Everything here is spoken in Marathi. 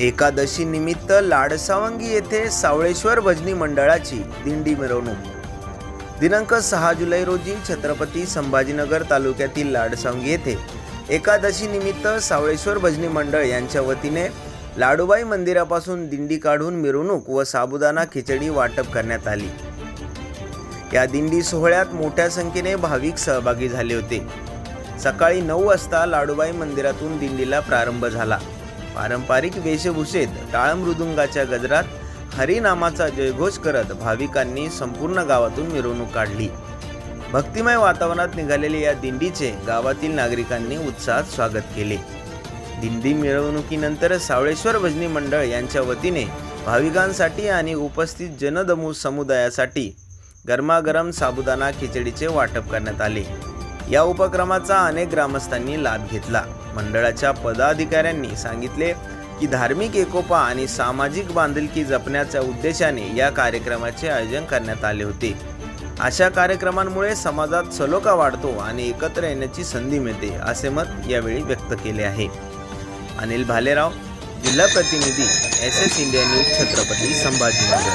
एकादशी निमित्त लाडसावंगी येथे सावळेश्वर भजनी मंडळाची दिंडी मिरवणूक। दिनांक 6 जुलै रोजी छत्रपती संभाजीनगर तालुक्यातील लाडसावंगी येथे एकादशी निमित्त सावळेश्वर भजनी मंडळ यांच्या वतीने लाडूबाई मंदिरापासून दिंडी काढून मिरवणूक व साबुदाणा खिचडी वाटप करण्यात आली। या दिंडी सोहळ्यात मोठ्या संख्येने भाविक सहभागी झाले होते। सकाळी 9 वाजता लाडूबाई मंदिरातून दिंडीला प्रारंभ झाला। पारंपरिक वेशभूषेत टाळ मृदुंगाच्या गजरात हरिनामाचा जयघोष करत भाविकांनी संपूर्ण गावातून मिरवणूक काढली। भक्तिमय वातावरणात निघालेल्या या दिंडीचे गावातील नागरिकांनी उत्साहात स्वागत केले। दिंडी मिरवणुकीनंतर सावळेश्वर भजनी मंडळ यांच्या वतीने भाविकांसाठी आणि उपस्थित जनदमू समुदायासाठी गरमागरम साबुदाणा खिचडीचे वाटप करण्यात आले। या उपक्रमाचा अनेक ग्रामस्थांनी लाभ घेतला। मंडळाच्या पदाधिकाऱ्यांनी सांगितले की धार्मिक एकोपा आणि सामाजिक बांधिलकी जपण्याच्या उद्देशाने या कार्यक्रमाचे आयोजन करण्यात आले होते। अशा कार्यक्रमांमुळे समाजात सलोखा वाढतो आणि एकत्र येण्याची संधी मिळते, असे मत यावेळी व्यक्त केले आहे। अनिल भालेराव, जिल्हा प्रतिनिधी, SS India news, Chhatrapati Sambhajinagar.